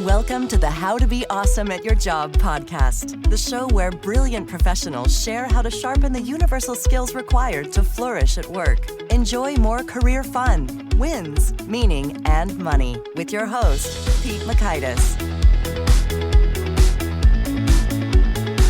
Welcome to the How to Be Awesome at Your Job podcast, the show where brilliant professionals share how to sharpen the universal skills required to flourish at work. Enjoy more career fun, wins, meaning, and money with your host, Pete Makaitis.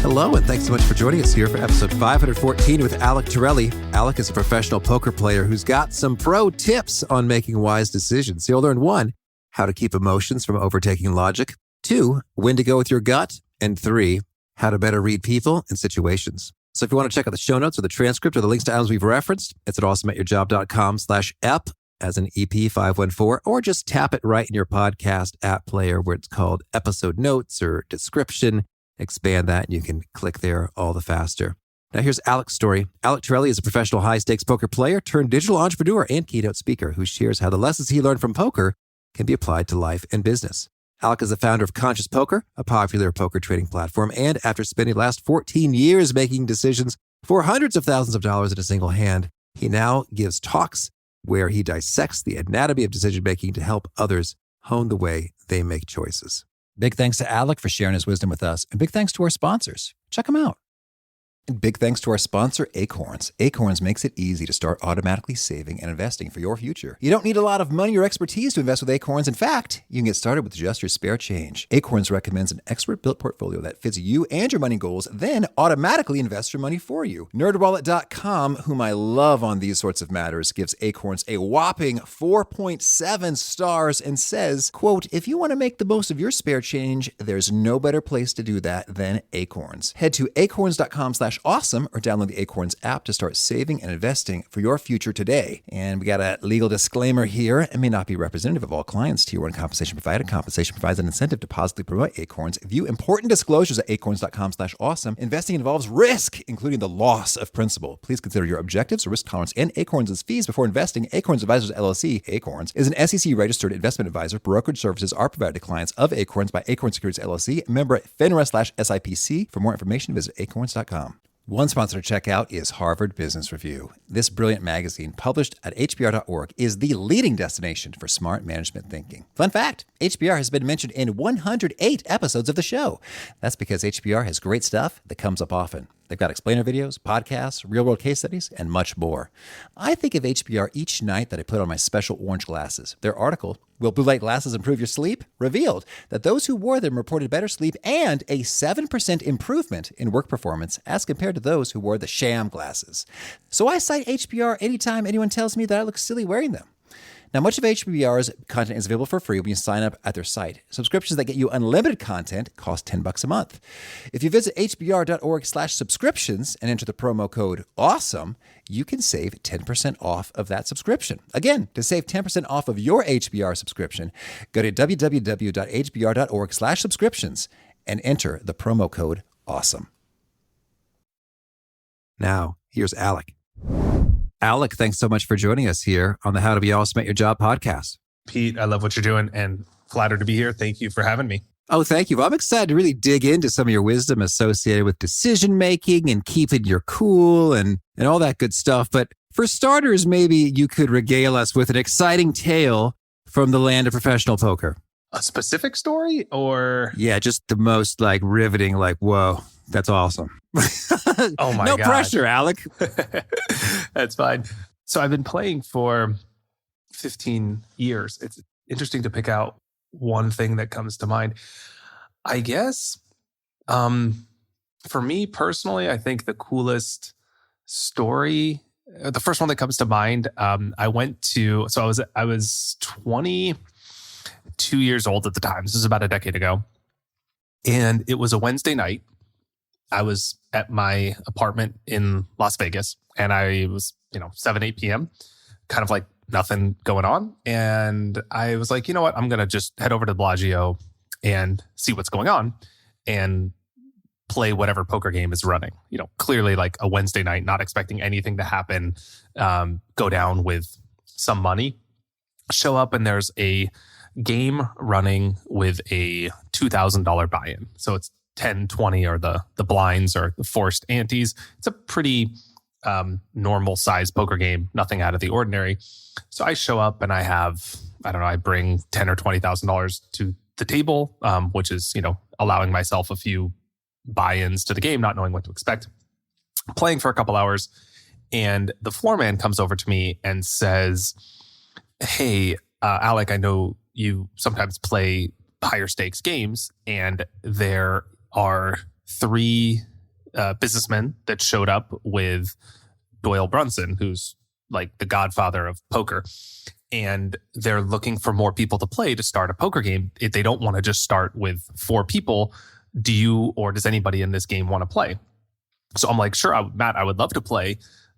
Hello, and thanks so much for joining us here for episode 514 with Alec Torelli. Alec is a professional poker player who's got some pro tips on making wise decisions. You'll learn 1, how to keep emotions from overtaking logic. 2, when to go with your gut. And 3, how to better read people and situations. So if you want to check out the show notes or the transcript or the links to items we've referenced, it's at awesomeatyourjob.com/ep as an EP514, or just tap it right in your podcast app player where it's called episode notes or description. Expand that and you can click there all the faster. Now here's Alec's story. Alec Torelli is a professional high-stakes poker player turned digital entrepreneur and keynote speaker who shares how the lessons he learned from poker can be applied to life and business. Alec is the founder of Conscious Poker, a popular poker trading platform, and after spending the last 14 years making decisions for hundreds of thousands of dollars in a single hand, he now gives talks where he dissects the anatomy of decision-making to help others hone the way they make choices. Big thanks to Alec for sharing his wisdom with us, and big thanks to our sponsors. Check them out. And big thanks to our sponsor, Acorns. Acorns makes it easy to start automatically saving and investing for your future. You don't need a lot of money or expertise to invest with Acorns. In fact, you can get started with just your spare change. Acorns recommends an expert-built portfolio that fits you and your money goals, then automatically invests your money for you. NerdWallet.com, whom I love on these sorts of matters, gives Acorns a whopping 4.7 stars and says, quote, if you want to make the most of your spare change, there's no better place to do that than Acorns. Head to acorns.com/awesome or download the Acorns app to start saving and investing for your future today. And we got a legal disclaimer here. It may not be representative of all clients. Tier 1 compensation provided. Compensation provides an incentive to positively promote Acorns. View important disclosures at acorns.com/awesome. Investing involves risk, including the loss of principal. Please consider your objectives, risk tolerance, and Acorns' fees before investing. Acorns Advisors LLC, Acorns, is an SEC-registered investment advisor. Brokerage services are provided to clients of Acorns by Acorns Securities LLC, member FINRA/SIPC. For more information, visit acorns.com. One sponsor to check out is Harvard Business Review. This brilliant magazine, published at hbr.org, is the leading destination for smart management thinking. Fun fact, HBR has been mentioned in 108 episodes of the show. That's because HBR has great stuff that comes up often. They've got explainer videos, podcasts, real-world case studies, and much more. I think of HBR each night that I put on my special orange glasses. Their article, Will Blue Light Glasses Improve Your Sleep?, revealed that those who wore them reported better sleep and a 7% improvement in work performance as compared to those who wore the sham glasses. So I cite HBR anytime anyone tells me that I look silly wearing them. Now, much of HBR's content is available for free when you sign up at their site. Subscriptions that get you unlimited content cost $10 a month. If you visit hbr.org/subscriptions and enter the promo code AWESOME, you can save 10% off of that subscription. Again, to save 10% off of your HBR subscription, go to www.hbr.org/subscriptions and enter the promo code AWESOME. Now, here's Alec. Alec, thanks so much for joining us here on the How to Be Awesome at Your Job podcast. Pete, I love what you're doing and flattered to be here. Thank you for having me. Oh, thank you. Well, I'm excited to really dig into some of your wisdom associated with decision-making and keeping your cool and all that good stuff. But for starters, maybe you could regale us with an exciting tale from the land of professional poker. A specific story or? Yeah, just the most riveting, whoa, that's awesome. Oh my God. No pressure, Alec. That's fine. So I've been playing for 15 years. It's interesting to pick out one thing that comes to mind. I guess for me personally, I think the coolest story, the first one that comes to mind, I was 22 years old at the time. This is about a decade ago. And it was a Wednesday night. I was at my apartment in Las Vegas and I was, 7, 8 p.m., kind of nothing going on. And I was like, you know what? I'm going to just head over to the Bellagio and see what's going on and play whatever poker game is running. Clearly a Wednesday night, not expecting anything to happen, go down with some money, show up and there's a game running with a $2,000 buy-in. So it's 10, 20 or the blinds or the forced antes. It's a pretty normal size poker game, nothing out of the ordinary. So I show up and I have, I bring $10,000 or $20,000 to the table, which is, allowing myself a few buy-ins to the game, not knowing what to expect, playing for a couple hours. And the floor man comes over to me and says, hey, Alec, I know you sometimes play higher stakes games, and there are 3 businessmen that showed up with Doyle Brunson, who's like the godfather of poker. And they're looking for more people to play to start a poker game. If they don't want to just start with 4 people, do you or does anybody in this game want to play? So I'm like, sure, Matt, I would love to play.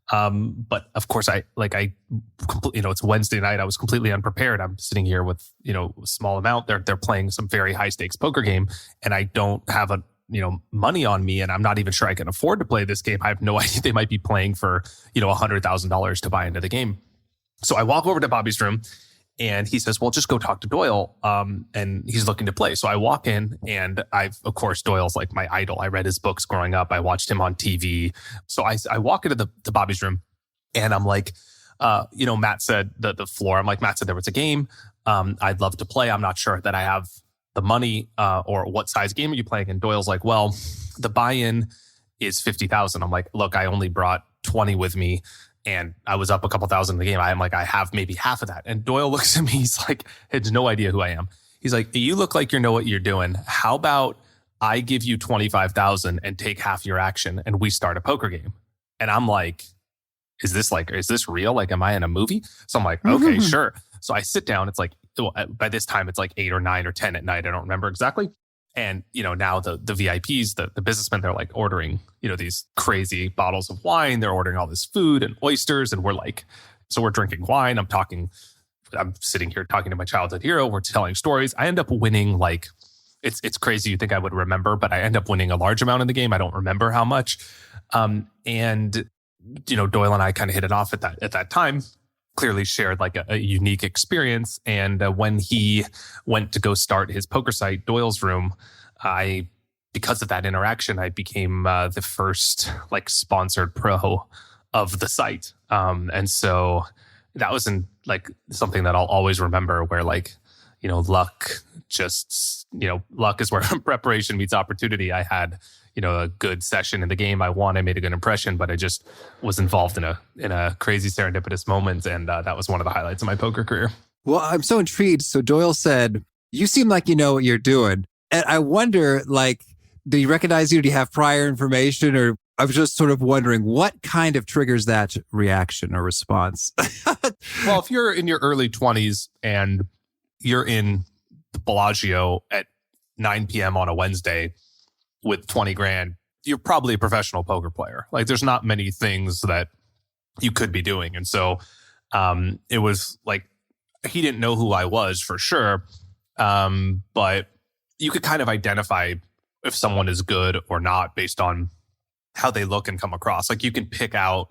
But of course, it's Wednesday night. I was completely unprepared. I'm sitting here with, a small amount. They're playing some very high stakes poker game, and I don't have money on me, and I'm not even sure I can afford to play this game. I have no idea. They might be playing for, $100,000 to buy into the game. So I walk over to Bobby's room, and he says, well, just go talk to Doyle. And he's looking to play. So I walk in, and of course, Doyle's like my idol. I read his books growing up. I watched him on TV. So I walk into the Bobby's room, and I'm like, Matt said the floor. I'm like, Matt said there was a game. I'd love to play. I'm not sure that I have the money, or what size game are you playing? And Doyle's like, well, the buy-in is 50,000. I'm like, look, I only brought 20 with me, and I was up a couple thousand in the game. I'm like, I have maybe half of that. And Doyle looks at me. He's like, has no idea who I am. He's like, you look like you know what you're doing. How about I give you 25,000 and take half your action, and we start a poker game? And I'm like, is this real? Like, am I in a movie? So I'm like, okay, sure. So I sit down. It's like, by this time, it's like 8 or 9 or 10 at night. I don't remember exactly. And, now the VIPs, the businessmen, they're like ordering, these crazy bottles of wine. They're ordering all this food and oysters. And we're drinking wine. I'm sitting here talking to my childhood hero. We're telling stories. I end up winning it's crazy. You think I would remember, but I end up winning a large amount in the game. I don't remember how much. And Doyle and I kind of hit it off at that time. Clearly shared like a unique experience. And when he went to go start his poker site, Doyle's Room, because of that interaction, I became the first sponsored pro of the site. And so that was something that I'll always remember, where luck is where preparation meets opportunity. I had a good session in the game. I won. I made a good impression, but I just was involved in a crazy serendipitous moment, and that was one of the highlights of my poker career. Well, I'm so intrigued. So Doyle said, "You seem like you know what you're doing," and I wonder, do you recognize you? Do you have prior information? Or I was just sort of wondering what kind of triggers that reaction or response. Well, if you're in your early 20s and you're in the Bellagio at 9 p.m. on a Wednesday with 20 grand, you're probably a professional poker player. There's not many things that you could be doing. And so it was like, he didn't know who I was for sure. But you could kind of identify if someone is good or not based on how they look and come across. You can pick out,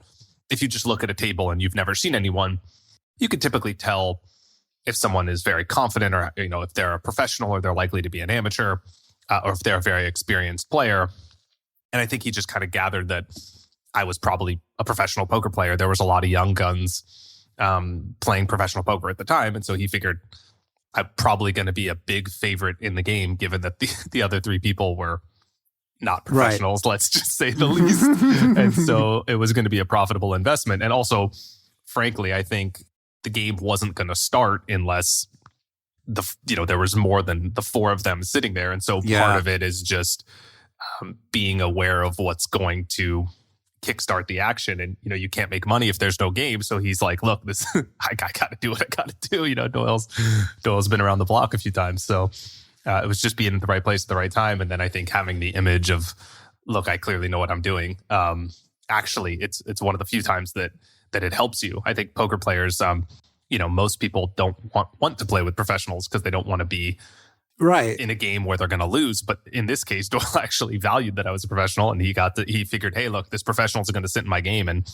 if you just look at a table and you've never seen anyone, you could typically tell if someone is very confident, or, if they're a professional, or they're likely to be an amateur, or if they're a very experienced player. And I think he just kind of gathered that I was probably a professional poker player. There was a lot of young guns playing professional poker at the time. And so he figured I'm probably going to be a big favorite in the game, given that the other 3 people were not professionals, right, let's just say the least. And so it was going to be a profitable investment. And also, frankly, I think the game wasn't going to start unless there was more than the 4 of them sitting there. And so part of it is just being aware of what's going to kickstart the action. And, you can't make money if there's no game. So he's like, look, I got to do what I got to do. Doyle's been around the block a few times. So it was just being at the right place at the right time. And then I think having the image of, look, I clearly know what I'm doing. Actually, it's one of the few times that it helps you. I think poker players, most people don't want to play with professionals because they don't want to be right in a game where they're going to lose. But in this case, Doyle actually valued that I was a professional, and he figured, hey, look, this professional is going to sit in my game and,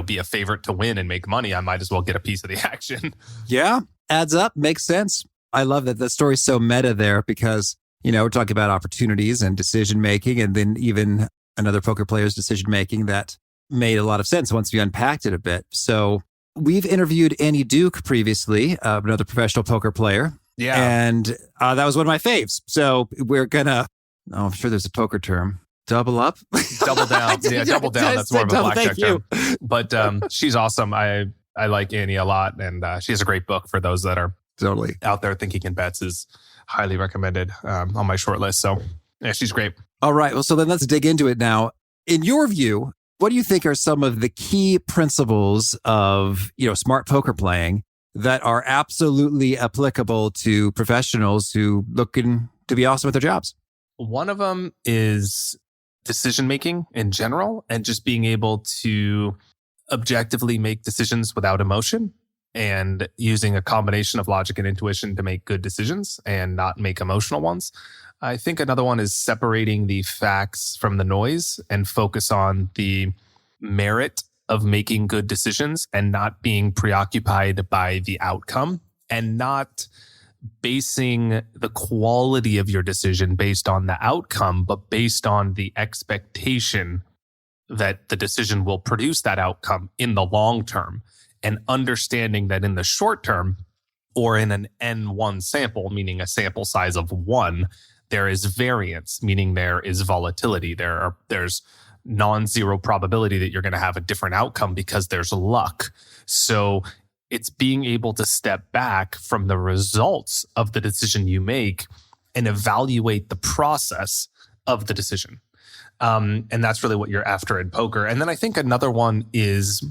be a favorite to win and make money. I might as well get a piece of the action. Yeah, adds up, makes sense. I love that the story's so meta there, because, we're talking about opportunities and decision making, and then even another poker player's decision making that made a lot of sense once we unpacked it a bit. So we've interviewed Annie Duke previously, another professional poker player. Yeah. And that was one of my faves. So we're gonna, I'm sure there's a poker term, double up. Double down. Yeah, double down. That's more of a blackjack term. But she's awesome. I like Annie a lot. And she has a great book for those that are totally out there thinking in bets, is highly recommended on my short list. So yeah, she's great. All right. Well, so then let's dig into it now. In your view, what do you think are some of the key principles of, smart poker playing that are absolutely applicable to professionals who looking to be awesome at their jobs? One of them is decision-making in general, and just being able to objectively make decisions without emotion, and using a combination of logic and intuition to make good decisions and not make emotional ones. I think another one is separating the facts from the noise and focus on the merit of making good decisions and not being preoccupied by the outcome, and not basing the quality of your decision based on the outcome, but based on the expectation that the decision will produce that outcome in the long term, and understanding that in the short term, or in an N1 sample, meaning a sample size of 1, there is variance, meaning there is volatility. There's non-zero probability that you're going to have a different outcome because there's luck. So it's being able to step back from the results of the decision you make and evaluate the process of the decision. And that's really what you're after in poker. And then I think another one is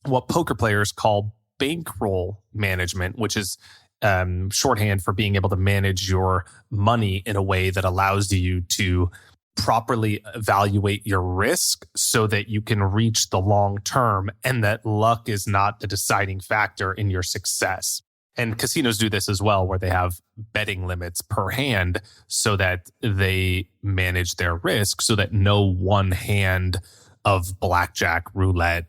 what poker players call bankroll management, which is shorthand for being able to manage your money in a way that allows you to properly evaluate your risk so that you can reach the long term, and that luck is not the deciding factor in your success. And casinos do this as well, where they have betting limits per hand so that they manage their risk, so that no one hand of blackjack, roulette,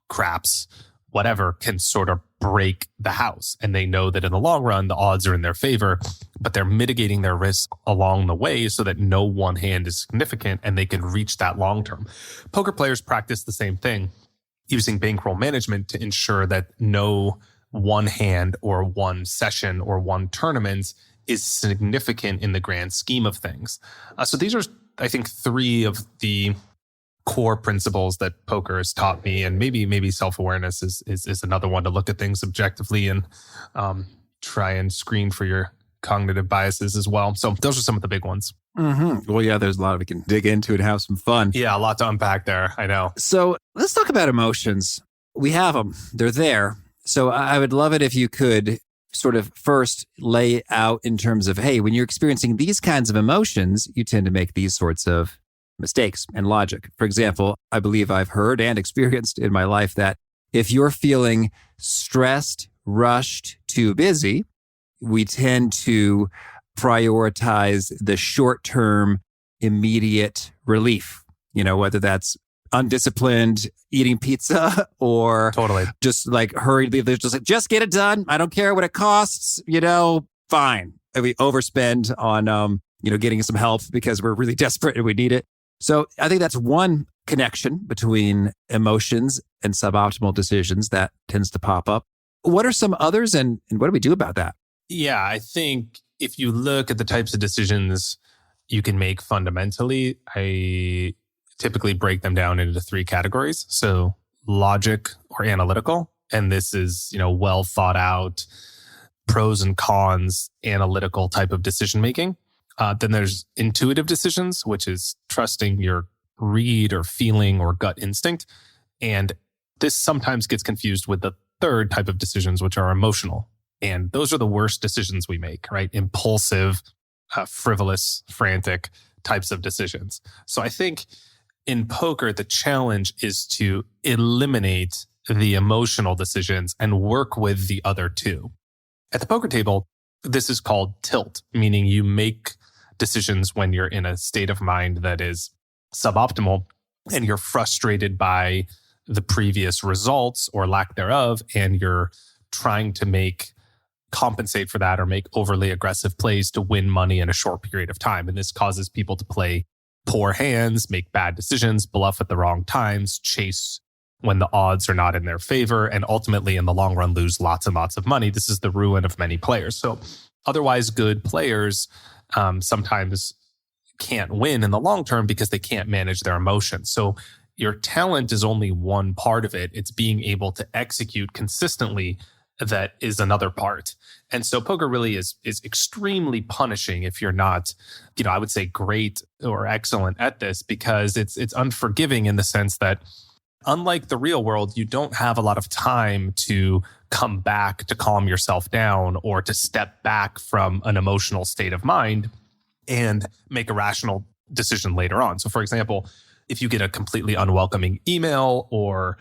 craps, whatever can sort of break the house. And they know that in the long run, the odds are in their favor, but they're mitigating their risk along the way so that no one hand is significant and they can reach that long term. Poker players practice the same thing, using bankroll management to ensure that no one hand or one session or one tournament is significant in the grand scheme of things. So these are, I think, 3 of the core principles that poker has taught me. And maybe self-awareness is another one, to look at things objectively and try and screen for your cognitive biases as well. So those are some of the big ones. Mm-hmm. Well, yeah, there's a lot we can dig into and have some fun. Yeah, a lot to unpack there. I know. So let's talk about emotions. We have them. They're there. So I would love it if you could sort of first lay out in terms of, hey, when you're experiencing these kinds of emotions, you tend to make these sorts of mistakes and logic. For example, I believe I've heard and experienced in my life that if you're feeling stressed, rushed, too busy, we tend to prioritize the short-term, immediate relief, whether that's undisciplined eating pizza or totally just like hurriedly, just like, just get it done. I don't care what it costs, fine. And we overspend on, getting some help because we're really desperate and we need it. So I think that's one connection between emotions and suboptimal decisions that tends to pop up. What are some others, and what do we do about that? Yeah, I think if you look at the types of decisions you can make fundamentally, I typically break them down into 3 categories. So logic or analytical, and this is, well thought out, pros and cons, analytical type of decision making. Then there's intuitive decisions, which is trusting your read or feeling or gut instinct. And this sometimes gets confused with the third type of decisions, which are emotional. And those are the worst decisions we make, right? Impulsive, frivolous, frantic types of decisions. So I think in poker, the challenge is to eliminate the emotional decisions and work with the other 2. At the poker table, this is called tilt, meaning you make decisions when you're in a state of mind that is suboptimal and you're frustrated by the previous results or lack thereof, and you're trying to compensate for that or make overly aggressive plays to win money in a short period of time. And this causes people to play poor hands, make bad decisions, bluff at the wrong times, chase when the odds are not in their favor, and ultimately in the long run lose lots and lots of money. This is the ruin of many players. So otherwise good players sometimes can't win in the long term because they can't manage their emotions. So your talent is only one part of it. It's being able to execute consistently that is another part. And so poker really is extremely punishing if you're not, I would say great or excellent at this, because it's unforgiving in the sense that unlike the real world, you don't have a lot of time to come back to calm yourself down or to step back from an emotional state of mind and make a rational decision later on. So for example, if you get a completely unwelcoming email or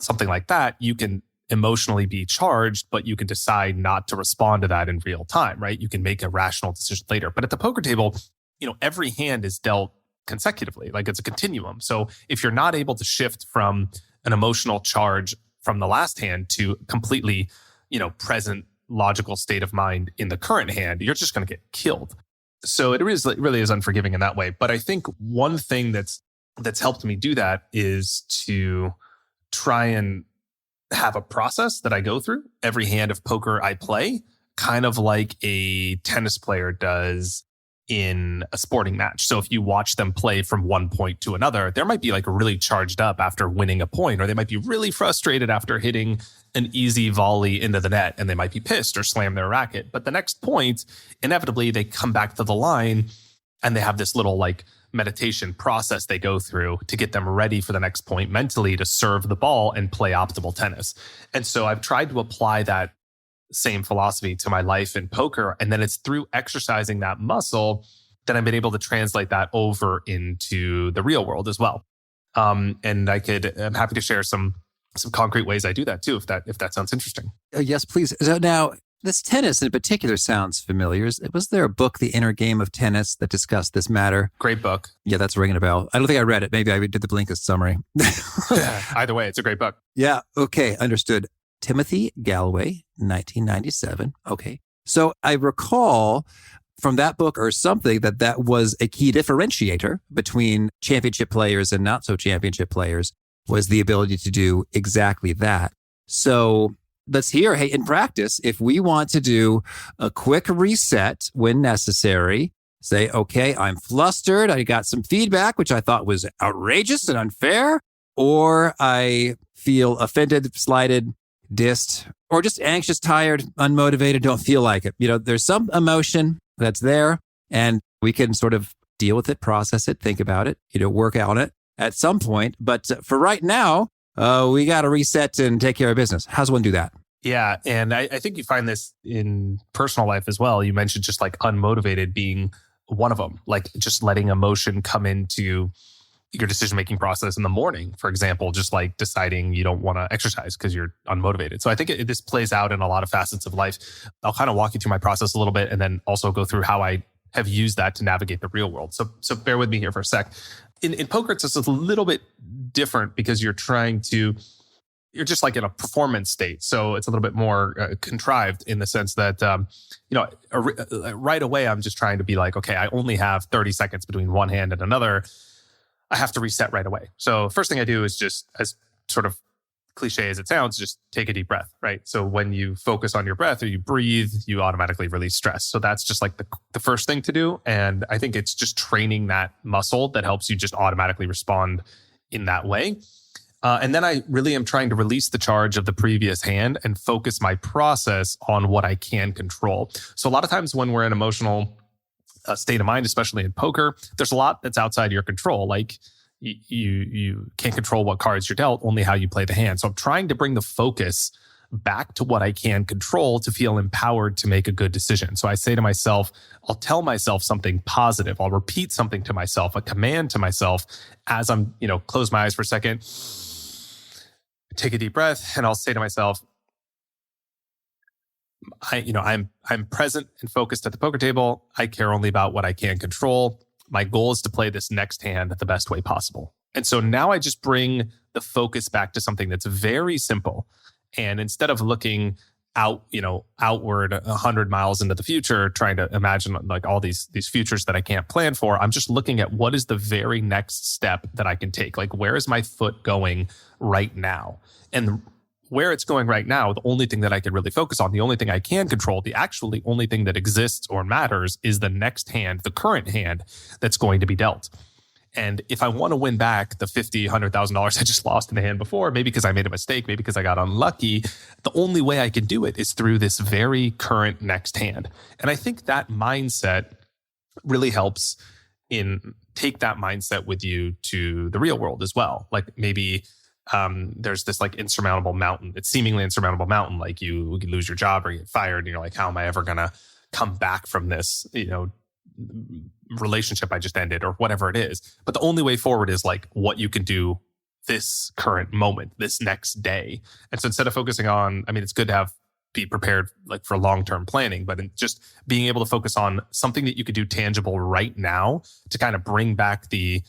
something like that, you can emotionally be charged, but you can decide not to respond to that in real time, right? You can make a rational decision later. But at the poker table, every hand is dealt consecutively, like it's a continuum. So if you're not able to shift from an emotional charge from the last hand to completely, present logical state of mind in the current hand, you're just going to get killed. So it really is unforgiving in that way. But I think one thing that's helped me do that is to try and have a process that I go through every hand of poker I play, kind of like a tennis player does in a sporting match. So if you watch them play from one point to another, they might be like really charged up after winning a point, or they might be really frustrated after hitting an easy volley into the net, and they might be pissed or slam their racket. But the next point, inevitably, they come back to the line and they have this little like meditation process they go through to get them ready for the next point mentally to serve the ball and play optimal tennis. And so I've tried to apply that same philosophy to my life in poker. And then it's through exercising that muscle that I've been able to translate that over into the real world as well. And I'm happy to share some concrete ways I do that too, if that sounds interesting. Yes, please. So now, this tennis in particular sounds familiar. Was there a book, The Inner Game of Tennis, that discussed this matter? Great book. Yeah, that's ringing a bell. I don't think I read it. Maybe I did the Blinkist summary. Either way, it's a great book. Yeah. Okay. Understood. Timothy Galloway, 1997. Okay. So I recall from that book or something that was a key differentiator between championship players and not so championship players, was the ability to do exactly that. So let's hear, hey, in practice, if we want to do a quick reset when necessary, say, okay, I'm flustered. I got some feedback, which I thought was outrageous and unfair, or I feel offended, slighted, dissed, or just anxious, tired, unmotivated, don't feel like it. There's some emotion that's there, and we can sort of deal with it, process it, think about it, work on it at some point. But for right now, we got to reset and take care of business. How's one do that? Yeah. And I think you find this in personal life as well. You mentioned just like unmotivated being one of them, like just letting emotion come into your decision-making process in the morning, for example, just like deciding you don't want to exercise because you're unmotivated. So I think this plays out in a lot of facets of life. I'll kind of walk you through my process a little bit and then also go through how I have used that to navigate the real world. So bear with me here for a sec. In poker, it's just a little bit different because you're just like in a performance state. So it's a little bit more contrived in the sense that, right away, I'm just trying to be like, okay, I only have 30 seconds between one hand and another. I have to reset right away. So first thing I do is just, as sort of cliche as it sounds, just take a deep breath, right? So when you focus on your breath or you breathe, you automatically release stress. So that's just like the first thing to do. And I think it's just training that muscle that helps you just automatically respond in that way. And then I really am trying to release the charge of the previous hand and focus my process on what I can control. So a lot of times when we're in emotional state of mind, especially in poker, there's a lot that's outside your control. Like you can't control what cards you're dealt, only how you play the hand. So I'm trying to bring the focus back to what I can control to feel empowered to make a good decision. So I say to myself, I'll tell myself something positive. I'll repeat something to myself, a command to myself as I'm, close my eyes for a second, take a deep breath, and I'll say to myself, I'm present and focused at the poker table. I care only about what I can control. My goal is to play this next hand the best way possible. And so now I just bring the focus back to something that's very simple. And instead of looking outward 100 miles into the future, trying to imagine like all these futures that I can't plan for, I'm just looking at what is the very next step that I can take. Like, where is my foot going right now? And where it's going right now, the only thing that I can really focus on, the only thing I can control, the actually only thing that exists or matters is the next hand, the current hand that's going to be dealt. And if I want to win back the $50,000, $100,000 I just lost in the hand before, maybe because I made a mistake, maybe because I got unlucky, the only way I can do it is through this very current next hand. And I think that mindset really helps in take that mindset with you to the real world as well. Like maybe there's this like insurmountable mountain. It's seemingly insurmountable mountain. Like you lose your job or you get fired and you're like, how am I ever going to come back from this, relationship I just ended or whatever it is. But the only way forward is like what you can do this current moment, this next day. And so instead of focusing on, it's good to be prepared like for long-term planning, but in just being able to focus on something that you could do tangible right now to kind of bring back the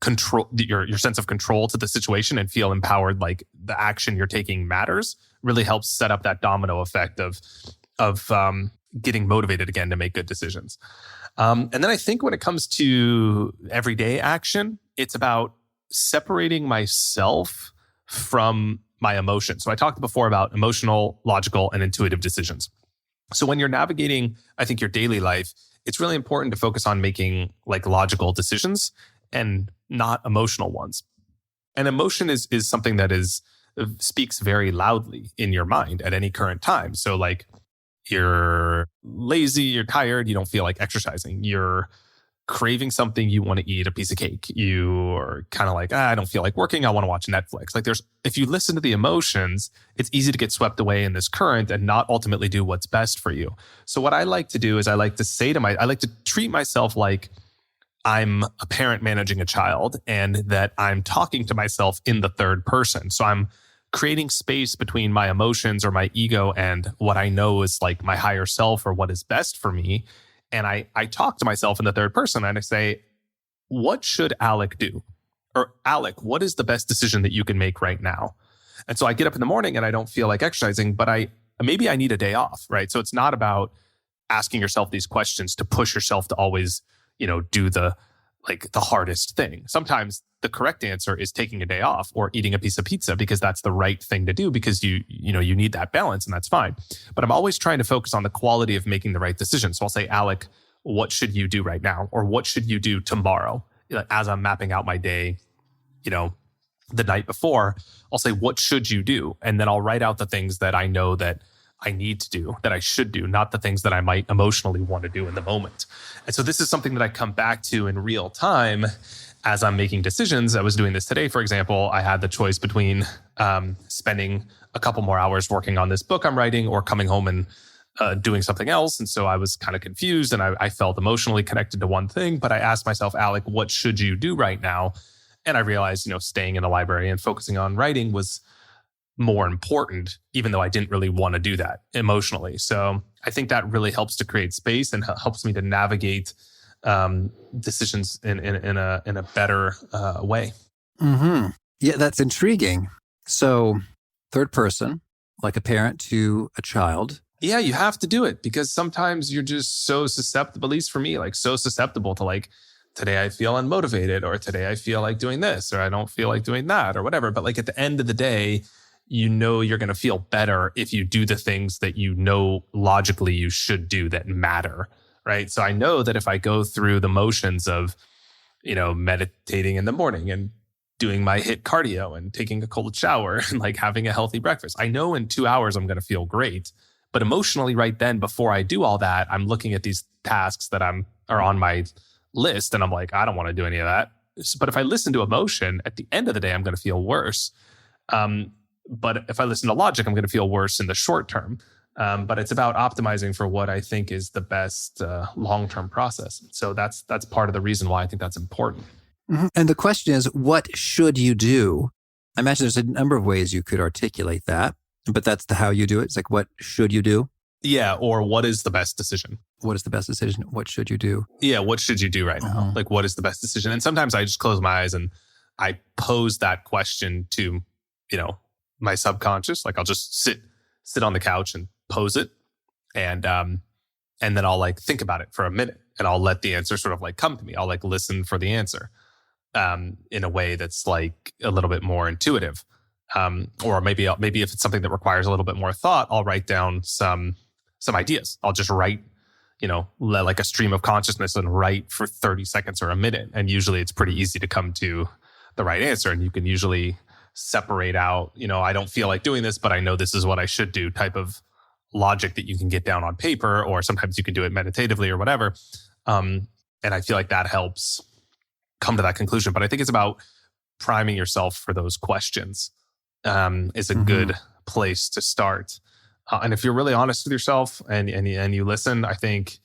control, your sense of control to the situation and feel empowered, like the action you're taking matters, really helps set up that domino effect of getting motivated again to make good decisions. And then I think when it comes to everyday action, it's about separating myself from my emotions. So I talked before about emotional, logical, and intuitive decisions. So when you're navigating, I think, your daily life, it's really important to focus on making like logical decisions and not emotional ones. And emotion is something that speaks very loudly in your mind at any current time. So like you're lazy, you're tired, you don't feel like exercising, you're craving something, you want to eat a piece of cake, you are kind of like, I don't feel like working, I want to watch Netflix. Like if you listen to the emotions, it's easy to get swept away in this current and not ultimately do what's best for you. So what I like to do is I like to treat myself like I'm a parent managing a child and that I'm talking to myself in the third person. So I'm creating space between my emotions or my ego and what I know is like my higher self or what is best for me. And I talk to myself in the third person and I say, what should Alec do? Or Alec, what is the best decision that you can make right now? And so I get up in the morning and I don't feel like exercising, but maybe I need a day off, right? So it's not about asking yourself these questions to push yourself to always, do the hardest thing. Sometimes the correct answer is taking a day off or eating a piece of pizza because that's the right thing to do because you need that balance and that's fine. But I'm always trying to focus on the quality of making the right decision. So I'll say, Alec, what should you do right now? Or what should you do tomorrow? As I'm mapping out my day, the night before, I'll say, what should you do? And then I'll write out the things that I know that I need to do, that I should do, not the things that I might emotionally want to do in the moment. And so this is something that I come back to in real time as I'm making decisions. I was doing this today, for example. I had the choice between spending a couple more hours working on this book I'm writing or coming home and doing something else. And so I was kind of confused and I felt emotionally connected to one thing, but I asked myself, Alec, what should you do right now? And I realized, staying in the library and focusing on writing was more important, even though I didn't really want to do that emotionally. So I think that really helps to create space and helps me to navigate decisions in a better way. Mm-hmm. Yeah, that's intriguing. So third person, like a parent to a child. Yeah, you have to do it because sometimes you're just so susceptible, at least for me, like so susceptible to like, today I feel unmotivated or today I feel like doing this or I don't feel like doing that or whatever. But like at the end of the day, you're going to feel better if you do the things that logically you should do that matter, right? So I know that if I go through the motions of, meditating in the morning and doing my HIIT cardio and taking a cold shower and like having a healthy breakfast, I know in 2 hours I'm going to feel great. But emotionally right then, before I do all that, I'm looking at these tasks that are on my list and I'm like, I don't want to do any of that. But if I listen to emotion, at the end of the day, I'm going to feel worse. But if I listen to logic, I'm going to feel worse in the short term. But it's about optimizing for what I think is the best long-term process. So that's part of the reason why I think that's important. Mm-hmm. And the question is, what should you do? I imagine there's a number of ways you could articulate that, but that's how you do it. It's like, what should you do? Yeah. Or what is the best decision? What is the best decision? What should you do? Yeah. What should you do right now? Like, what is the best decision? And sometimes I just close my eyes and I pose that question to, my subconscious. Like I'll just sit on the couch and pose it. And then I'll like think about it for a minute and I'll let the answer sort of like come to me. I'll like listen for the answer in a way that's like a little bit more intuitive. Or maybe if it's something that requires a little bit more thought, I'll write down some ideas. I'll just write, like a stream of consciousness and write for 30 seconds or a minute. And usually it's pretty easy to come to the right answer. And you can usually separate out, I don't feel like doing this, but I know this is what I should do type of logic that you can get down on paper, or sometimes you can do it meditatively or whatever. And I feel like that helps come to that conclusion. But I think it's about priming yourself for those questions is a good place to start. And if you're really honest with yourself and you listen, I think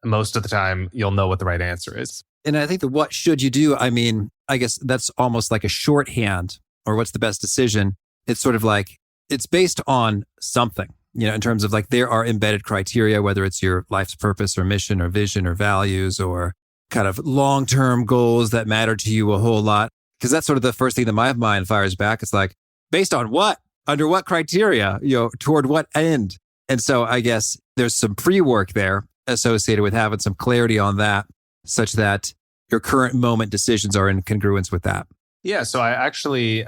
most of the time you'll know what the right answer is. And I think that what should you do? I mean, I guess that's almost like a shorthand, or what's the best decision? It's sort of like, it's based on something, in terms of like there are embedded criteria, whether it's your life's purpose or mission or vision or values or kind of long-term goals that matter to you a whole lot. Because that's sort of the first thing that my mind fires back. It's like, based on what? Under what criteria? Toward what end? And so I guess there's some pre-work there associated with having some clarity on that, such that your current moment decisions are in congruence with that. Yeah. So I actually,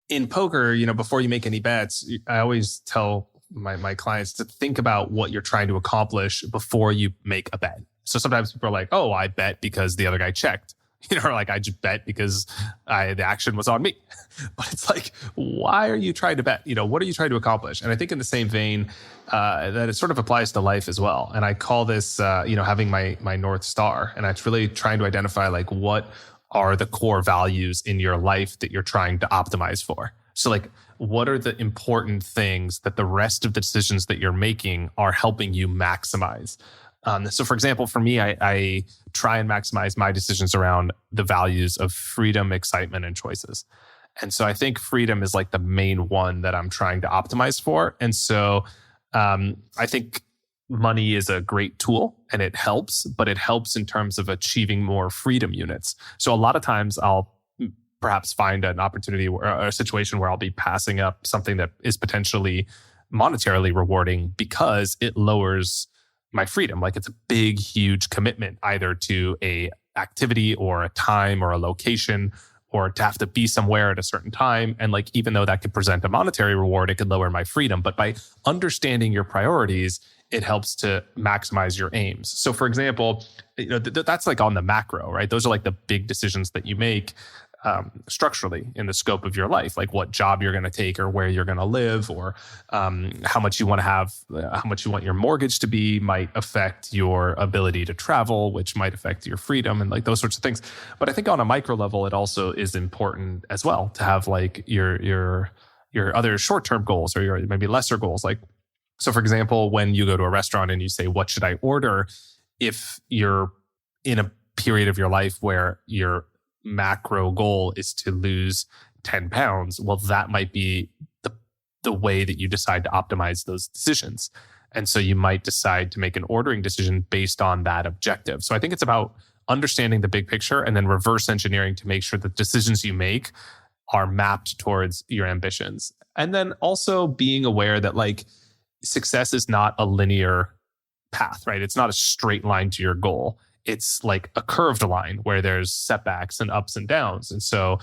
in poker, before you make any bets, I always tell my clients to think about what you're trying to accomplish before you make a bet. So sometimes people are like, oh, I bet because the other guy checked. Or like, I just bet because the action was on me. But it's like, why are you trying to bet? What are you trying to accomplish? And I think in the same vein, that it sort of applies to life as well. And I call this, having my North Star. And it's really trying to identify like, what are the core values in your life that you're trying to optimize for? So like, what are the important things that the rest of the decisions that you're making are helping you maximize? So for example, for me, I try and maximize my decisions around the values of freedom, excitement, and choices. And so I think freedom is like the main one that I'm trying to optimize for. And so I think money is a great tool and it helps, but it helps in terms of achieving more freedom units. So a lot of times I'll perhaps find an opportunity or a situation where I'll be passing up something that is potentially monetarily rewarding because it lowers my freedom. Like it's a big, huge commitment either to a activity or a time or a location, or to have to be somewhere at a certain time. And like, even though that could present a monetary reward, it could lower my freedom. But by understanding your priorities, it helps to maximize your aims. So for example, that's like on the macro, right? Those are like the big decisions that you make structurally in the scope of your life, like what job you're going to take or where you're going to live, or how much you want to have, how much you want your mortgage to be might affect your ability to travel, which might affect your freedom and like those sorts of things. But I think on a micro level, it also is important as well to have like your other short-term goals or your maybe lesser goals. Like, so for example, when you go to a restaurant and you say, what should I order? If you're in a period of your life where you're macro goal is to lose 10 pounds, well, that might be the way that you decide to optimize those decisions. And so you might decide to make an ordering decision based on that objective. So I think it's about understanding the big picture and then reverse engineering to make sure that decisions you make are mapped towards your ambitions. And then also being aware that like success is not a linear path, right? It's not a straight line to your goal. It's like a curved line where there's setbacks and ups and downs. And so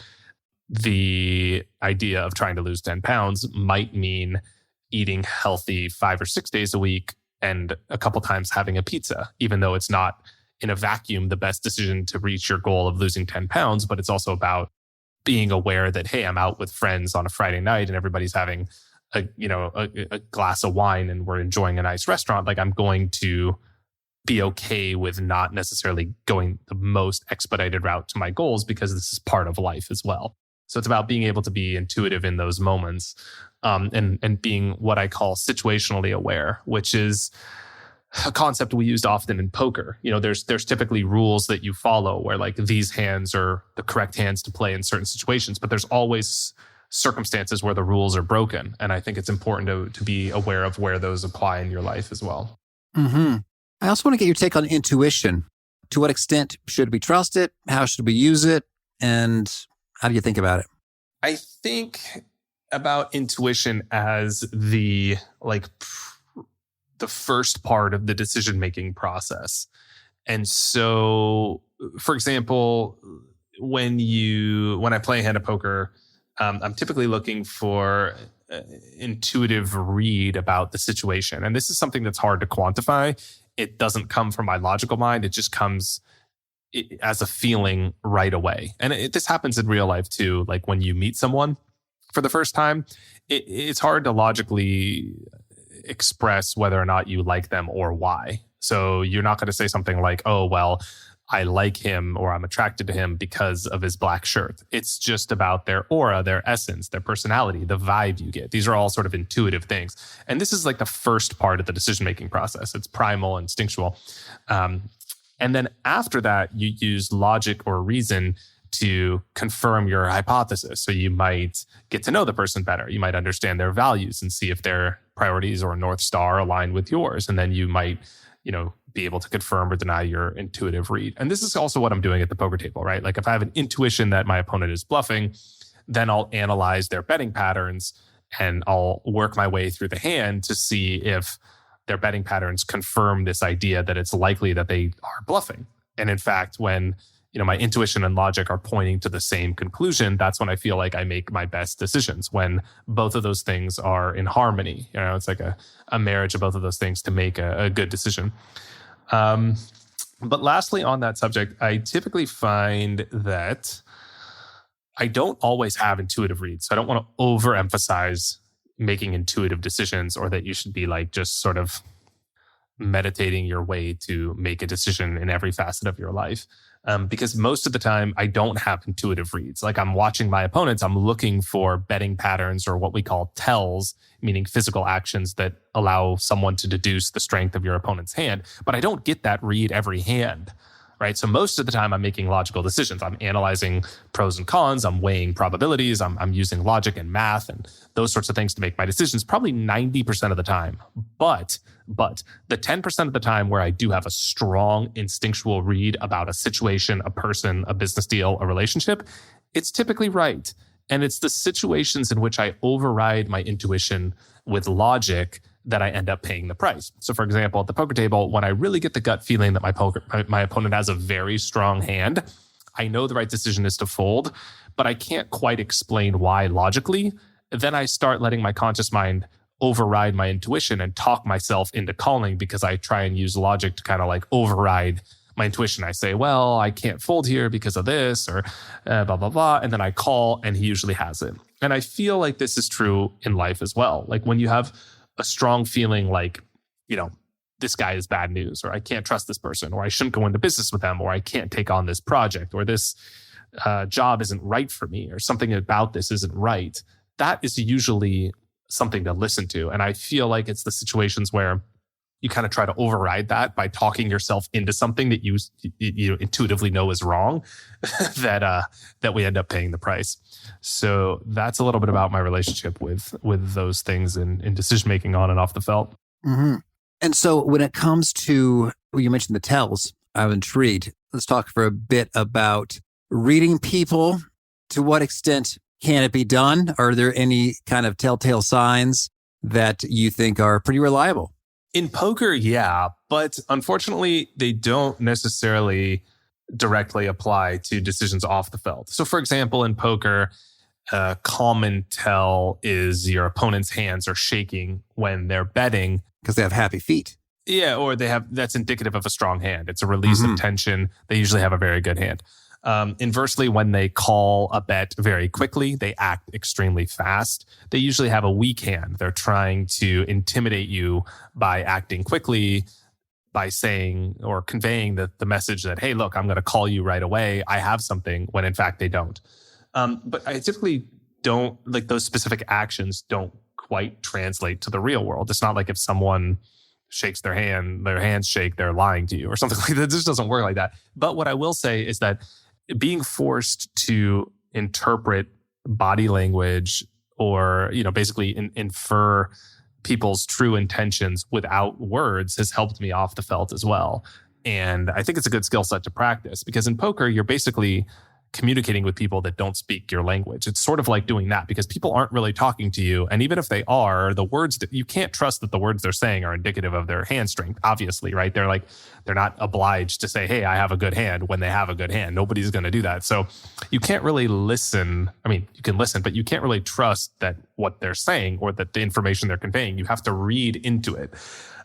the idea of trying to lose 10 pounds might mean eating healthy 5 or 6 days a week and a couple times having a pizza, even though it's not in a vacuum the best decision to reach your goal of losing 10 pounds. But it's also about being aware that, hey, I'm out with friends on a Friday night and everybody's having a glass of wine and we're enjoying a nice restaurant. Like I'm going to be okay with not necessarily going the most expedited route to my goals because this is part of life as well. So it's about being able to be intuitive in those moments and being what I call situationally aware, which is a concept we used often in poker. There's typically rules that you follow where like these hands are the correct hands to play in certain situations, but there's always circumstances where the rules are broken. And I think it's important to be aware of where those apply in your life as well. Mm-hmm. I also want to get your take on intuition. To what extent should we trust it? How should we use it? And how do you think about it? I think about intuition as the first part of the decision-making process. And so, for example, when I play a hand of poker, I'm typically looking for intuitive read about the situation. And this is something that's hard to quantify. It doesn't come from my logical mind. It just comes as a feeling right away. And this happens in real life too. Like when you meet someone for the first time, it's hard to logically express whether or not you like them or why. So you're not going to say something like, oh, well, I like him or I'm attracted to him because of his black shirt. It's just about their aura, their essence, their personality, the vibe you get. These are all sort of intuitive things. And this is like the first part of the decision-making process. It's primal, instinctual. And then after that, you use logic or reason to confirm your hypothesis. So you might get to know the person better. You might understand their values and see if their priorities or North Star align with yours. And then you might, be able to confirm or deny your intuitive read. And this is also what I'm doing at the poker table, right? Like if I have an intuition that my opponent is bluffing, then I'll analyze their betting patterns and I'll work my way through the hand to see if their betting patterns confirm this idea that it's likely that they are bluffing. And in fact, when my intuition and logic are pointing to the same conclusion, that's when I feel like I make my best decisions, when both of those things are in harmony. It's like a marriage of both of those things to make a good decision. But lastly, on that subject, I typically find that I don't always have intuitive reads. So I don't want to overemphasize making intuitive decisions, or that you should be like just sort of meditating your way to make a decision in every facet of your life. Because most of the time I don't have intuitive reads. Like I'm watching my opponents, I'm looking for betting patterns or what we call tells, meaning physical actions that allow someone to deduce the strength of your opponent's hand. But I don't get that read every hand, right? So most of the time I'm making logical decisions. I'm analyzing pros and cons. I'm weighing probabilities. I'm using logic and math and those sorts of things to make my decisions, probably 90% of the time. But the 10% of the time where I do have a strong instinctual read about a situation, a person, a business deal, a relationship, it's typically right. And it's the situations in which I override my intuition with logic that I end up paying the price. So for example, at the poker table, when I really get the gut feeling that my opponent has a very strong hand, I know the right decision is to fold, but I can't quite explain why logically. Then I start letting my conscious mind override my intuition and talk myself into calling, because I try and use logic to kind of like override my intuition. I say, well, I can't fold here because of this, or blah, blah, blah. And then I call and he usually has it. And I feel like this is true in life as well. Like when you have a strong feeling like, this guy is bad news, or I can't trust this person, or I shouldn't go into business with them, or I can't take on this project, or this job isn't right for me, or something about this isn't right. That is usually something to listen to. And I feel like it's the situations where you kind of try to override that by talking yourself into something that you intuitively know is wrong, that we end up paying the price. So that's a little bit about my relationship with those things in decision making on and off the felt. Mm-hmm. And so when it comes to, you mentioned the tells, I'm intrigued. Let's talk for a bit about reading people. To what extent can it be done? Are there any kind of telltale signs that you think are pretty reliable? In poker, yeah, but unfortunately, they don't necessarily directly apply to decisions off the felt. So for example, in poker, a common tell is your opponent's hands are shaking when they're betting. Because they have happy feet. Yeah, or that's indicative of a strong hand. It's a release of tension. They usually have a very good hand. Inversely, when they call a bet very quickly, they act extremely fast. They usually have a weak hand. They're trying to intimidate you by acting quickly, by saying or conveying the message that, hey, look, I'm going to call you right away. I have something, when in fact they don't. But I typically don't, like those specific actions don't quite translate to the real world. It's not like if someone shakes their hands shake, they're lying to you or something like that. This doesn't work like that. But what I will say is that being forced to interpret body language or, basically infer people's true intentions without words has helped me off the felt as well. And I think it's a good skill set to practice, because in poker, you're basically communicating with people that don't speak your language. It's sort of like doing that because people aren't really talking to you. And even if they are, the words that you can't trust that the words they're saying are indicative of their hand strength, obviously, right? They're not obliged to say, hey, I have a good hand when they have a good hand. Nobody's going to do that. So you can't really listen. I mean, you can listen, but you can't really trust that what they're saying or that the information they're conveying, you have to read into it.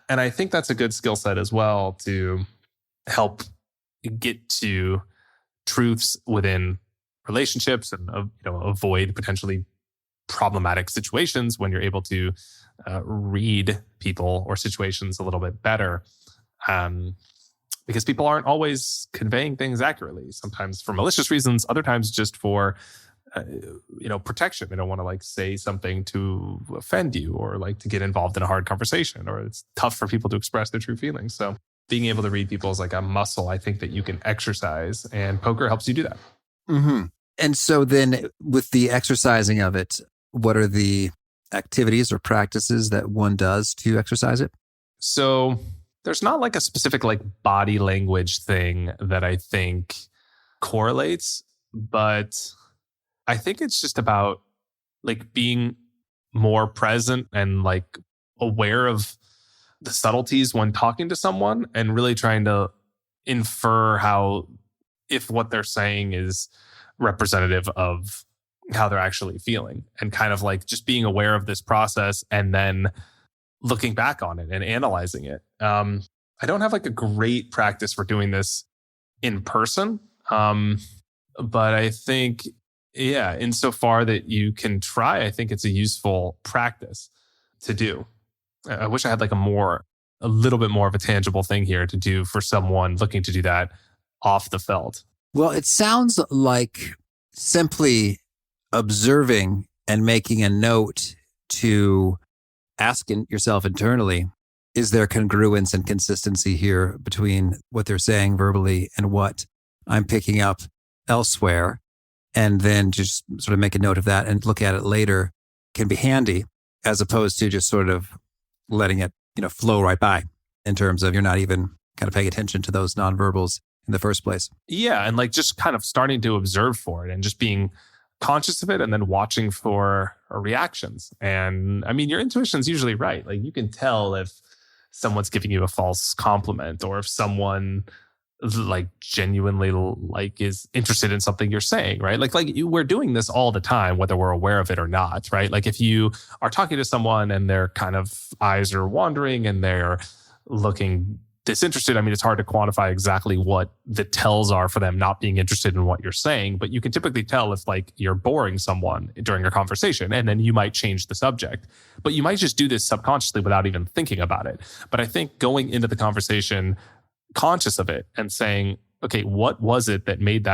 And I think that's a good skill set as well to help get to truths within relationships and avoid potentially problematic situations when you're able to read people or situations a little bit better, because people aren't always conveying things accurately. Sometimes for malicious reasons, other times just for protection. They don't want to say something to offend you or to get involved in a hard conversation, or it's tough for people to express their true feelings. So being able to read people is like a muscle, I think, that you can exercise, and poker helps you do that. Mm-hmm. And so then with the exercising of it, what are the activities or practices that one does to exercise it? So there's not a specific body language thing that I think correlates, but I think it's just about being more present and aware of the subtleties when talking to someone, and really trying to infer if what they're saying is representative of how they're actually feeling, and kind of just being aware of this process and then looking back on it and analyzing it. I don't have a great practice for doing this in person, but I think, insofar that you can try, I think it's a useful practice to do. I wish I had a little bit more of a tangible thing here to do for someone looking to do that off the felt. Well, it sounds like simply observing and making a note to asking yourself internally, is there congruence and consistency here between what they're saying verbally and what I'm picking up elsewhere? And then just sort of make a note of that and look at it later can be handy, as opposed to just sort of letting it, flow right by, in terms of you're not even kind of paying attention to those nonverbals in the first place. Yeah. And just kind of starting to observe for it and just being conscious of it, and then watching for reactions. And I mean, your intuition's usually right. You can tell if someone's giving you a false compliment, or if someone genuinely is interested in something you're saying, right? We're doing this all the time, whether we're aware of it or not, right? If you are talking to someone and their kind of eyes are wandering and they're looking disinterested, I mean, it's hard to quantify exactly what the tells are for them not being interested in what you're saying, but you can typically tell if you're boring someone during a conversation, and then you might change the subject. But you might just do this subconsciously without even thinking about it. But I think going into the conversation conscious of it and saying, okay, what was it that made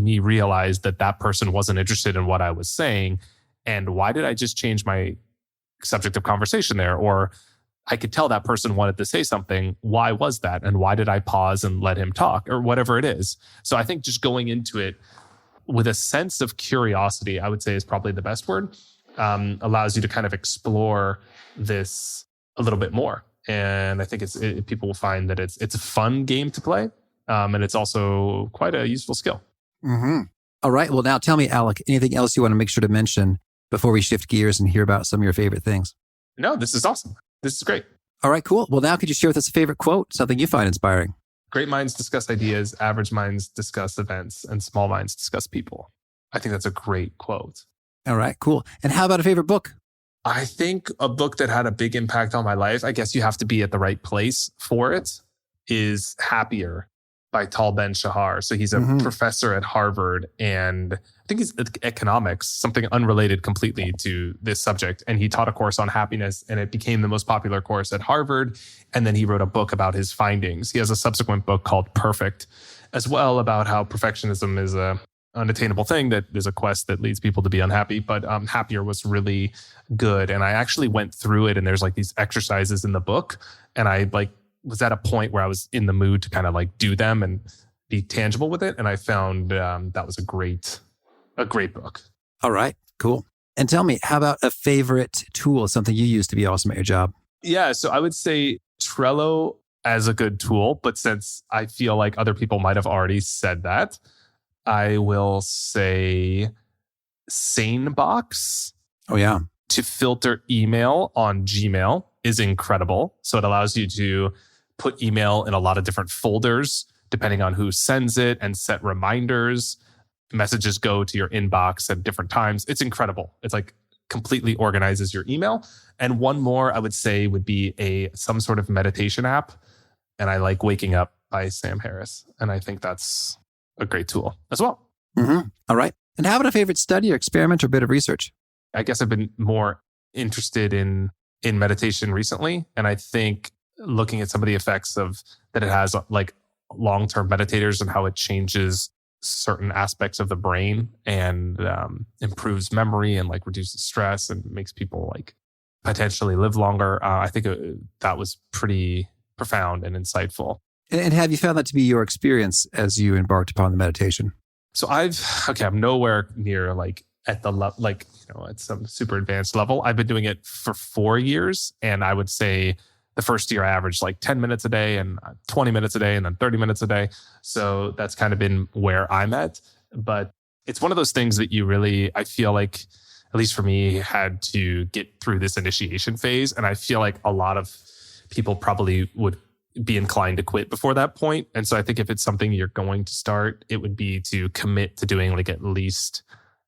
me realize that person wasn't interested in what I was saying? And why did I just change my subject of conversation there? Or I could tell that person wanted to say something. Why was that? And why did I pause and let him talk, or whatever it is? So I think just going into it with a sense of curiosity, I would say, is probably the best word, allows you to kind of explore this a little bit more. And I think people will find that it's a fun game to play, and it's also quite a useful skill. Mm-hmm. All right. Well, now tell me, Alec, anything else you want to make sure to mention before we shift gears and hear about some of your favorite things? No, this is awesome. This is great. All right, cool. Well, now could you share with us a favorite quote, something you find inspiring? Great minds discuss ideas, average minds discuss events, and small minds discuss people. I think that's a great quote. All right, cool. And how about a favorite book? I think a book that had a big impact on my life, I guess you have to be at the right place for it, is Happier by Tal Ben-Shahar. So he's a professor at Harvard, and I think he's economics, something unrelated completely to this subject. And he taught a course on happiness, and it became the most popular course at Harvard. And then he wrote a book about his findings. He has a subsequent book called Perfect as well, about how perfectionism is a unattainable thing, that there's a quest that leads people to be unhappy. But Happier was really good. And I actually went through it, and there's these exercises in the book. And I was at a point where I was in the mood to kind of do them and be tangible with it. And I found that was a great book. All right, cool. And tell me, how about a favorite tool, something you use to be awesome at your job? Yeah, so I would say Trello as a good tool, but since I feel like other people might have already said that, I will say SaneBox Oh, yeah. to filter email on Gmail is incredible. So it allows you to put email in a lot of different folders depending on who sends it and set reminders. Messages go to your inbox at different times. It's incredible. It's like completely organizes your email. And one more I would say would be some sort of meditation app. And I like Waking Up by Sam Harris. And I think that's a great tool as well. Mm-hmm. All right. And how about a favorite study or experiment or bit of research? I guess I've been more interested in meditation recently. And I think looking at some of the effects that it has like long-term meditators and how it changes certain aspects of the brain and improves memory and like reduces stress and makes people like potentially live longer. I think that was pretty profound and insightful. And have you found that to be your experience as you embarked upon the meditation? So I'm nowhere near like at the at some super advanced level. I've been doing it for 4 years, and I would say the first year I averaged like 10 minutes a day and 20 minutes a day and then 30 minutes a day. So that's kind of been where I'm at. But it's one of those things that you really, I feel like, at least for me, had to get through this initiation phase. And I feel like a lot of people probably would be inclined to quit before that point. And so I think if it's something you're going to start, it would be to commit to doing like at least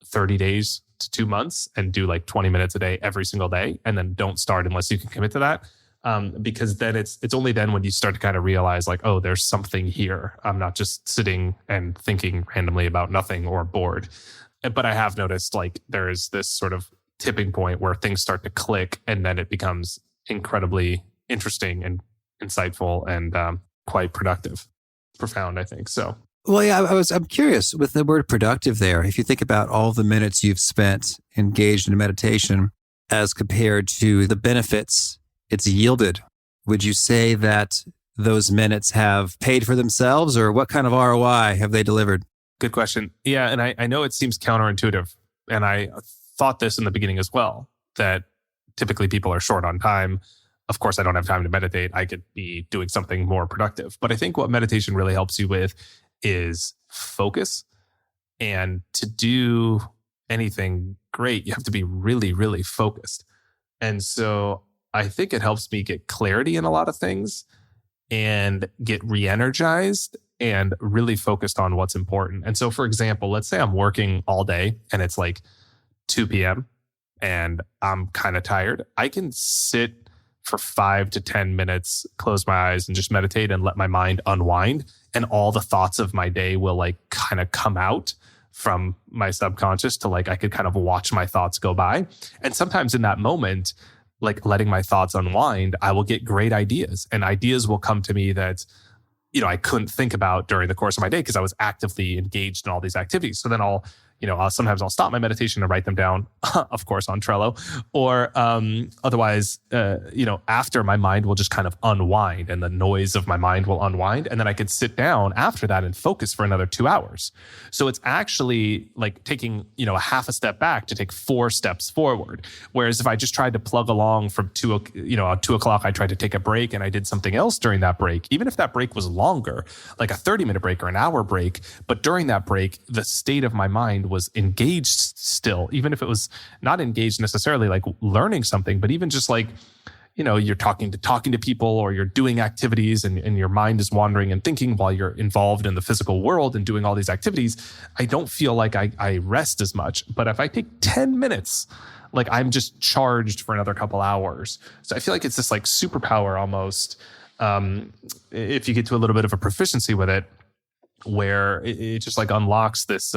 30 days to 2 months and do like 20 minutes a day every single day. And then don't start unless you can commit to that. Because then it's only then when you start to kind of realize like, oh, there's something here. I'm not just sitting and thinking randomly about nothing or bored. But I have noticed like there is this sort of tipping point where things start to click, and then it becomes incredibly interesting and insightful and quite productive. Profound, I think. So. Well, yeah, I'm curious with the word productive there. If you think about all the minutes you've spent engaged in meditation as compared to the benefits it's yielded, would you say that those minutes have paid for themselves, or what kind of ROI have they delivered? Good question. Yeah, and I know it seems counterintuitive, and I thought this in the beginning as well, that typically people are short on time. Of course, I don't have time to meditate. I could be doing something more productive. But I think what meditation really helps you with is focus. And to do anything great, you have to be really, really focused. And so I think it helps me get clarity in a lot of things and get re-energized and really focused on what's important. And so, for example, let's say I'm working all day and it's like 2 p.m. and I'm kind of tired. I can sit for 5 to 10 minutes, close my eyes and just meditate and let my mind unwind. And all the thoughts of my day will like kind of come out from my subconscious to like, I could kind of watch my thoughts go by. And sometimes in that moment, like letting my thoughts unwind, I will get great ideas, and ideas will come to me that, I couldn't think about during the course of my day because I was actively engaged in all these activities. So then sometimes I'll stop my meditation and write them down, of course, on Trello, or otherwise, after my mind will just kind of unwind and the noise of my mind will unwind. And then I could sit down after that and focus for another 2 hours. So it's actually like taking, a half a step back to take 4 steps forward. Whereas if I just tried to plug along from 2 o'clock, I tried to take a break and I did something else during that break, even if that break was longer, like a 30-minute break or an hour break. But during that break, the state of my mind was engaged still, even if it was not engaged necessarily like learning something, but even just like, you're talking to people, or you're doing activities and your mind is wandering and thinking while you're involved in the physical world and doing all these activities. I don't feel like I rest as much. But if I take 10 minutes, like I'm just charged for another couple hours. So I feel like it's this like superpower almost. If you get to a little bit of a proficiency with it, where it just like unlocks this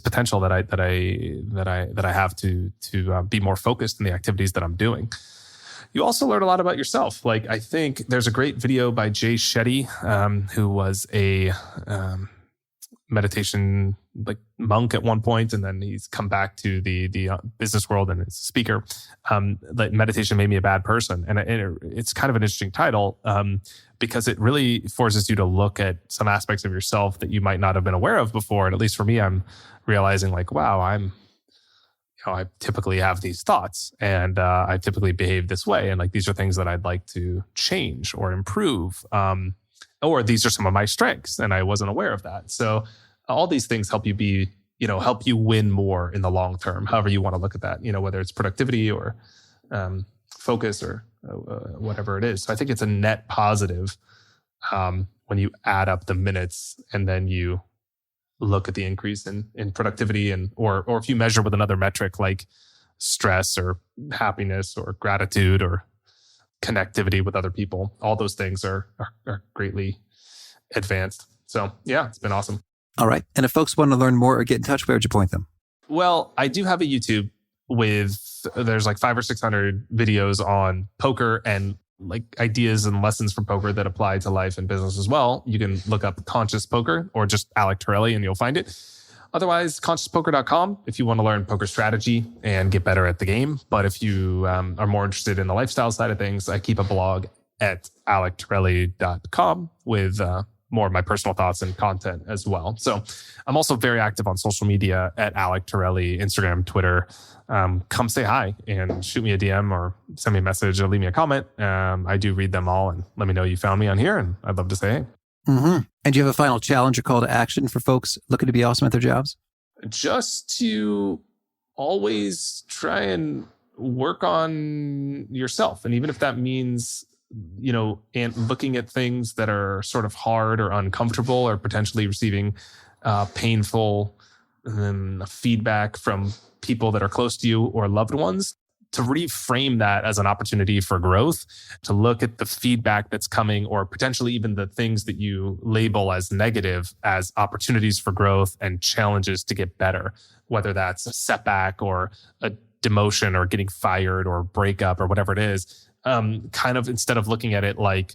potential that I have to be more focused in the activities that I'm doing. You also learn a lot about yourself. Like I think there's a great video by Jay Shetty, who was a meditation like monk at one point, and then he's come back to the business world and is a speaker. That meditation made me a bad person, and it's kind of an interesting title because it really forces you to look at some aspects of yourself that you might not have been aware of before. And at least for me, I'm realizing like, wow, I typically have these thoughts, and I typically behave this way, and like these are things that I'd like to change or improve, or these are some of my strengths, and I wasn't aware of that. So All these things help you help you win more in the long term, however you want to look at that, whether it's productivity or focus or whatever it is. So I think it's a net positive when you add up the minutes and then you look at the increase in productivity or if you measure with another metric like stress or happiness or gratitude or connectivity with other people. All those things are greatly advanced. So yeah, it's been awesome. All right. And if folks want to learn more or get in touch, where would you point them? Well, I do have a YouTube there's like 500 or 600 videos on poker and like ideas and lessons from poker that apply to life and business as well. You can look up Conscious Poker or just Alec Torelli and you'll find it. Otherwise, consciouspoker.com if you want to learn poker strategy and get better at the game. But if you are more interested in the lifestyle side of things, I keep a blog at alectorelli.com with more of my personal thoughts and content as well. So I'm also very active on social media at Alec Torelli, Instagram, Twitter. Come say hi and shoot me a DM or send me a message or leave me a comment. I do read them all and let me know you found me on here and I'd love to say hey. Mm-hmm. And do you have a final challenge or call to action for folks looking to be awesome at their jobs? Just to always try and work on yourself. And even if that means and looking at things that are sort of hard or uncomfortable or potentially receiving painful feedback from people that are close to you or loved ones, to reframe that as an opportunity for growth, to look at the feedback that's coming or potentially even the things that you label as negative as opportunities for growth and challenges to get better, whether that's a setback or a demotion or getting fired or breakup or whatever it is. Kind of instead of looking at it like,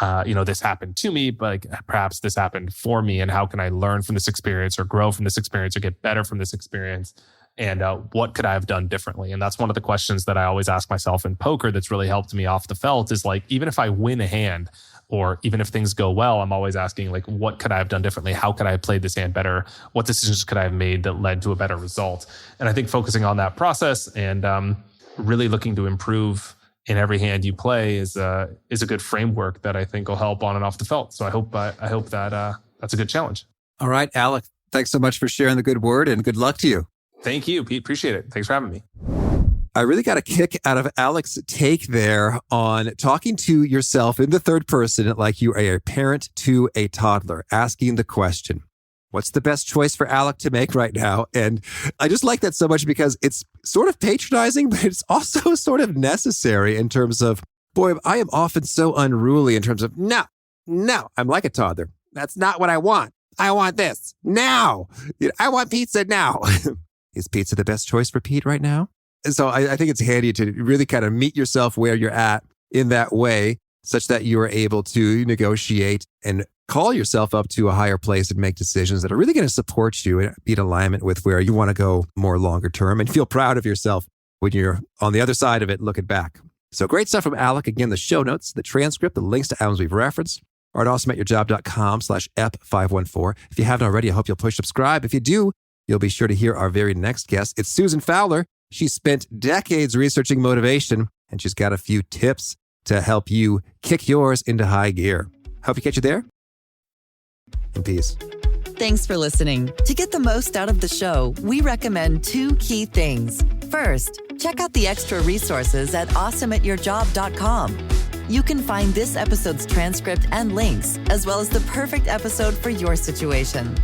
this happened to me, but like perhaps this happened for me. And how can I learn from this experience or grow from this experience or get better from this experience? And what could I have done differently? And that's one of the questions that I always ask myself in poker that's really helped me off the felt is like, even if I win a hand or even if things go well, I'm always asking like, what could I have done differently? How could I have played this hand better? What decisions could I have made that led to a better result? And I think focusing on that process and really looking to improve in every hand you play is a good framework that I think will help on and off the felt. So I hope that that's a good challenge. All right, Alec, thanks so much for sharing the good word and good luck to you. Thank you, Pete. Appreciate it. Thanks for having me. I really got a kick out of Alec's take there on talking to yourself in the third person like you are a parent to a toddler, asking the question, what's the best choice for Alec to make right now? And I just like that so much because it's sort of patronizing, but it's also sort of necessary in terms of, boy, I am often so unruly in terms of, no, I'm like a toddler. That's not what I want. I want this now. I want pizza now. Is pizza the best choice for Pete right now? And so I think it's handy to really kind of meet yourself where you're at in that way, such that you are able to negotiate and call yourself up to a higher place and make decisions that are really going to support you and be in alignment with where you want to go more longer term and feel proud of yourself when you're on the other side of it looking back. So great stuff from Alec. Again, the show notes, the transcript, the links to albums we've referenced are at awesomeatyourjob.com/ep514. If you haven't already, I hope you'll push subscribe. If you do, you'll be sure to hear our very next guest. It's Susan Fowler. She spent decades researching motivation, and she's got a few tips to help you kick yours into high gear. Hope you catch you there. And peace. Thanks for listening. To get the most out of the show, we recommend 2 key things. First, check out the extra resources at awesomeatyourjob.com. You can find this episode's transcript and links, as well as the perfect episode for your situation.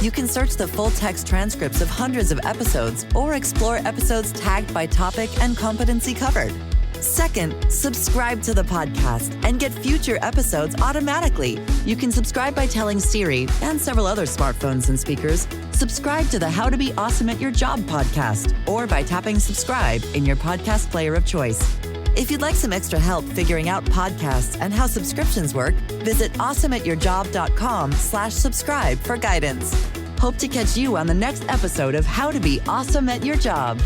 You can search the full-text transcripts of hundreds of episodes or explore episodes tagged by topic and competency covered. Second, subscribe to the podcast and get future episodes automatically. You can subscribe by telling Siri and several other smartphones and speakers, subscribe to the How to Be Awesome at Your Job podcast, or by tapping subscribe in your podcast player of choice. If you'd like some extra help figuring out podcasts and how subscriptions work, visit awesomeatyourjob.com/subscribe for guidance. Hope to catch you on the next episode of How to Be Awesome at Your Job.